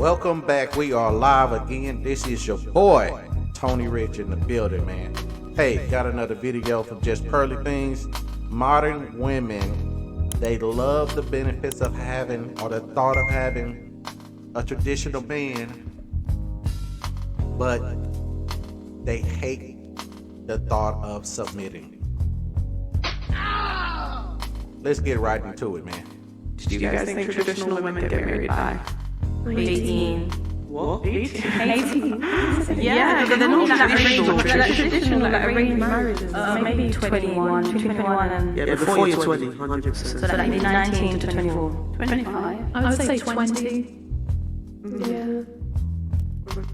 Welcome back. We are live again. This is your boy, Tony Rich in the building, man. Hey, got another video from Just Pearly Things. Modern women, they love the benefits of having, or the thought of having, a traditional man, but they hate the thought of submitting. Let's get right into it, man. Did you guys think traditional women get married by 18? What? 18? 18? Yeah, they're not that traditional. They're like traditional, like arranged marriages. Maybe 21, between 21 and... Yeah, before you're 20, 100%. So like maybe 19 to 24. 25? I would say 20. Yeah.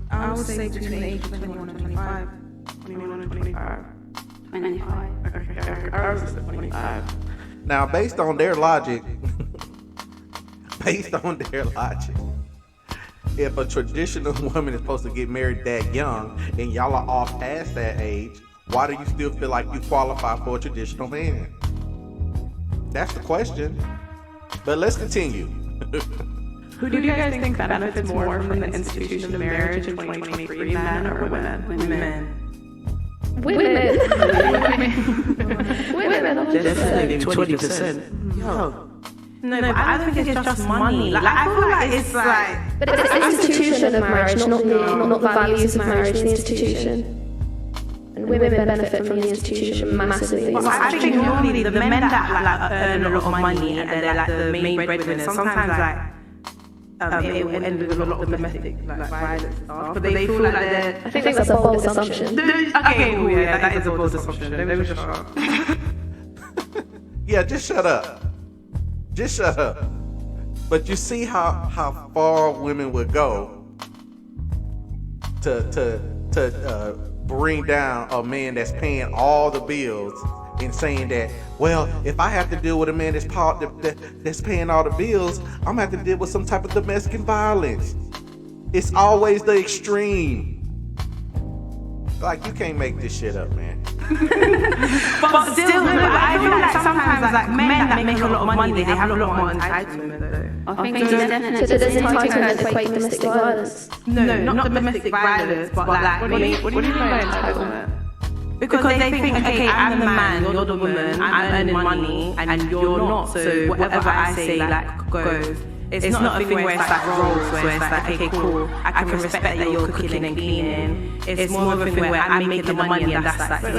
I would say between the age of 21 and 25. 21 and 25. 25. Okay, I was at 25. Now, based on their logic, if a traditional woman is supposed to get married that young and y'all are all past that age, why do you still feel like you qualify for a traditional man? That's the question. But let's continue. Who do you guys think benefits more from the institution of marriage in 2023, men or women? Women. Women. Definitely 20%. Yo. No, but I don't think it's just money. Like, I feel like it's like... But it's the institution of marriage, not the values of marriage, the institution. And women benefit from the institution massively. But I think normally the men that like earn a lot of money and they're like the main breadwinners, sometimes like it will end with a lot of domestic like violence and stuff. But they feel like they're... I think that's a bold assumption. Okay, cool, yeah, that is a bold assumption. They were just shut. Yeah, just shut up. Just shut up. But you see how far women would go to bring down a man that's paying all the bills and saying that, well, if I have to deal with a man that's paying all the bills, I'm gonna have to deal with some type of domestic violence. It's always the extreme. Like, you can't make this shit up, man. But still, I feel like sometimes like men that make a lot of money, they have a lot more entitlement though. I think definitely. So does entitlement equate domestic violence? No, not domestic violence, but like... What do you mean by entitlement? Because they think, okay, I'm the man, you're the woman, I'm earning money, and you're not, so whatever I say, like, goes. It's not a thing where it's like roles, where it's like, okay, cool, I can respect that you're cooking and cleaning. It's more of a thing where I'm making the money and that's like... But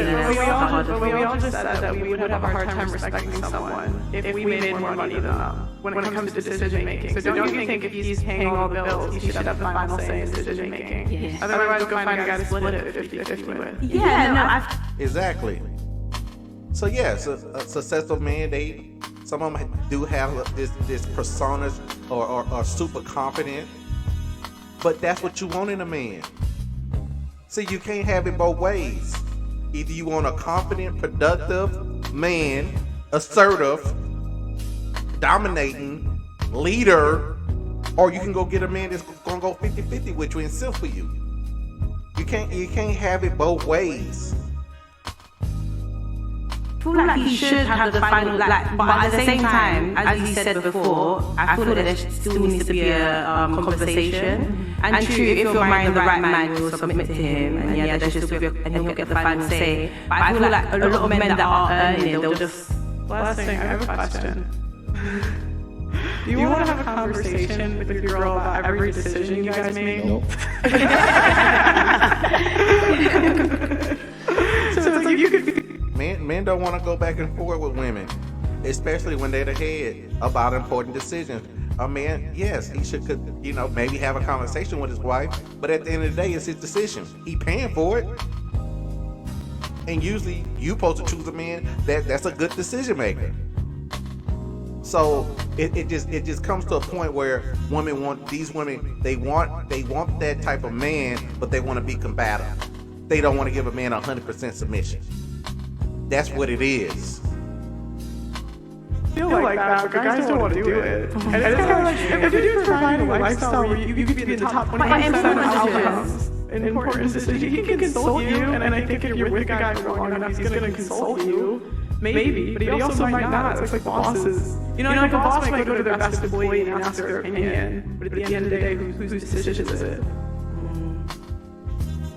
we all just said that we would have a hard time respecting someone if we made more money than them when it comes to decision making. So don't you think if he's paying all the bills, he should have the final say in decision making? Yes. Otherwise, go find a guy to split it 50-50 with. Yeah, no, Exactly. So yes, a successful man, some of them do have this personas or are super confident, but that's what you want in a man. See, you can't have it both ways. Either you want a confident, productive man, assertive, dominating, leader, or you can go get a man that's gonna go 50-50 with you and simp for you. You can't have it both ways. I feel like he should have the final, like, but at the same time, as you said before, I feel that there still needs to be a conversation. And true, if you're marrying the right man, you'll submit to him, and yeah, there should still be, and he'll get the final say. But I feel like a lot of men that are earning it, they'll just... Last thing, I have a question. Do you want to have a conversation with your girl about every decision you guys make? Nope. So it's like you could... Men don't want to go back and forth with women, especially when they're the head about important decisions. A man, yes, he should, maybe have a conversation with his wife, but at the end of the day, it's his decision. He paying for it. And usually, you supposed to choose a man that's a good decision maker. So it just comes to a point where women want that type of man, but they want to be combative. They don't want to give a man 100% submission. That's what it is. I feel like that, but guys don't want to do it. And it's kind of like, if you're providing a lifestyle where you could be in the top 20% of outcomes in important decisions, he can consult you, and I think if you're with a guy for long enough, he's going to consult you. Maybe, but he also might not. It's like bosses. You know, like a boss might go to their best employee and ask their opinion, but at the end of the day, whose decision is it?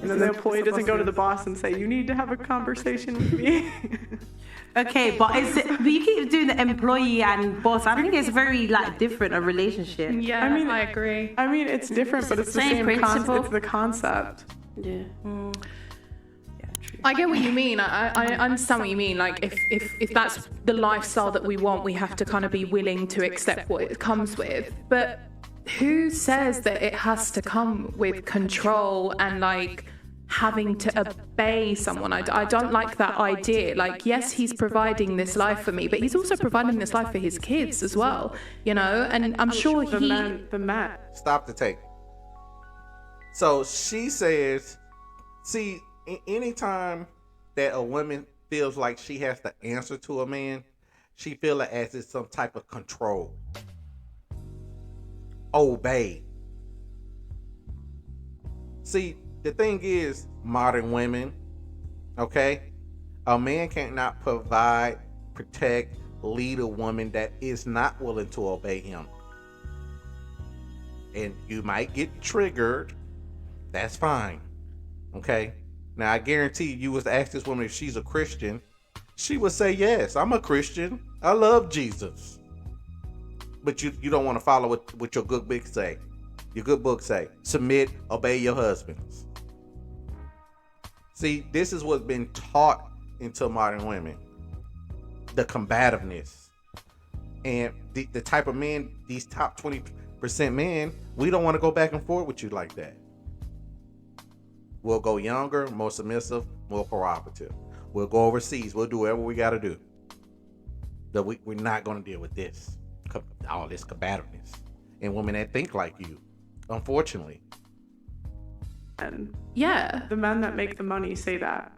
And then the employee doesn't go to the boss and say, "You need to have a conversation with me." Okay, but you keep doing the employee and boss. I think it's very like different a relationship. Yeah, I agree. I mean, it's different, but it's the same principle. It's the concept. Yeah. I get what you mean. I understand what you mean. Like, if that's the lifestyle that we want, we have to kind of be willing to accept what it comes with. But who says that it has to come with control and like having to obey someone? I don't like that idea. Like, yes, he's providing this life for me, but he's also providing this life for his kids as well, you know? And I'm sure the man. Stop the tape. So she says, see, anytime that a woman feels like she has to answer to a man, she feels it as it's some type of control. Obey. See, the thing is, modern women, okay? A man cannot provide, protect, lead a woman that is not willing to obey him. And you might get triggered. That's fine. Okay? Now, I guarantee you was to ask this woman if she's a Christian, she would say, yes, I'm a Christian. I love Jesus. But you don't want to follow what your good book say. Your good book say, submit, obey your husbands. See, this is what's been taught into modern women. The combativeness. And the type of men, these top 20% men, we don't want to go back and forth with you like that. We'll go younger, more submissive, more cooperative. We'll go overseas. We'll do whatever we got to do. But we're not going to deal with this. All this combativeness. And women that think like you, unfortunately. And yeah, the men that make the money say that.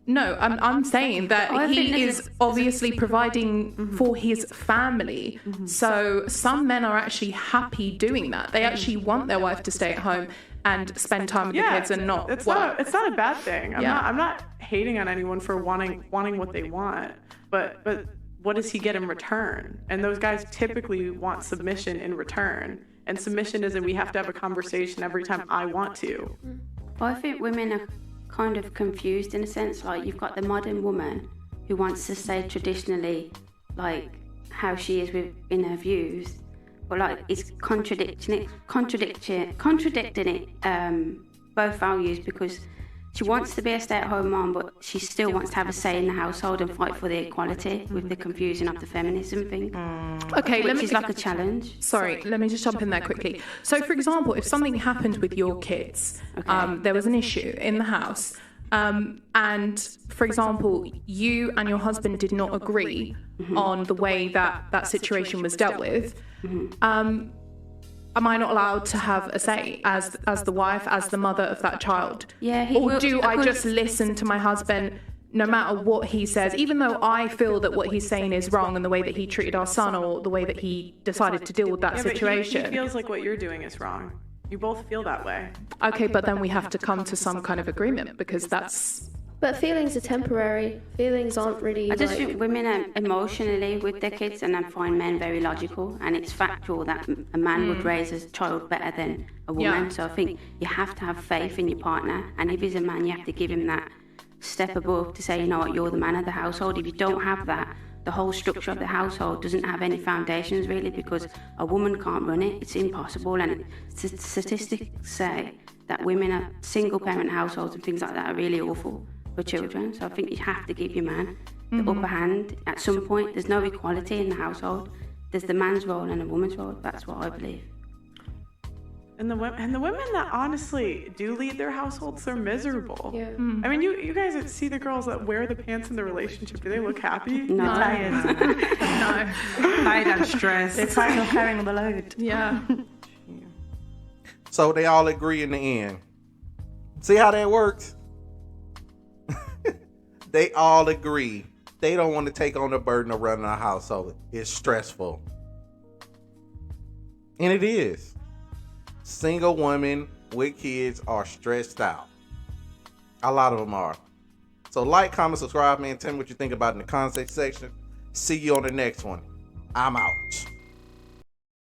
No, I'm saying that he is obviously providing for his family. So some men are actually happy doing that. They actually want their wife to stay at home and spend time with the kids and not work. It's not a bad thing. I'm not hating on anyone for wanting what they want, but what does he get in return? And those guys typically want submission in return. And submission isn't we have to have a conversation every time I want to. Well, I think women are kind of confused in a sense. Like, you've got the modern woman who wants to stay traditionally like how she is in her views, but like it's contradicting it, both values, because she wants to be a stay-at-home mom, but she still wants to have a say in the household and fight for the equality with the confusion of the feminism thing. Okay, which is like a challenge. Sorry, let me just jump in there quickly. So, for example, if something happened with your kids, there was an issue in the house, and, for example, you and your husband did not agree on the way that situation was dealt with, am I not allowed to have a say as the wife, as the mother of that child? Yeah. Or do I just listen to my husband no matter what he says, even though I feel that what he's saying is wrong and the way that he treated our son or the way that he decided to deal with that situation? But he feels like what you're doing is wrong. You both feel that way. Okay, but then we have to come to some kind of agreement, because that's... But feelings are temporary. Feelings aren't really. I just think women are emotionally with their kids, and I find men very logical. And it's factual that a man would raise a child better than a woman. Yeah. So I think you have to have faith in your partner. And if he's a man, you have to give him that step above to say, you know what, you're the man of the household. If you don't have that, the whole structure of the household doesn't have any foundations really, because a woman can't run it. It's impossible. And statistics say that women are single-parent households and things like that are really awful for children. So I think you have to give your man the upper hand at some point. There's no equality in the household. There's the man's role and a woman's role. That's what I believe. And the women that honestly do lead their households, they're miserable. Yeah. I mean, you guys see the girls that wear the pants in the relationship. Do they look happy? No. Tired. Tired and stressed. They're tired of carrying the load. Yeah. So they all agree in the end. See how that works? They all agree. They don't want to take on the burden of running a household. It's stressful. And it is. Single women with kids are stressed out. A lot of them are. So like, comment, subscribe, man. Tell me what you think about it in the comment section. See you on the next one. I'm out.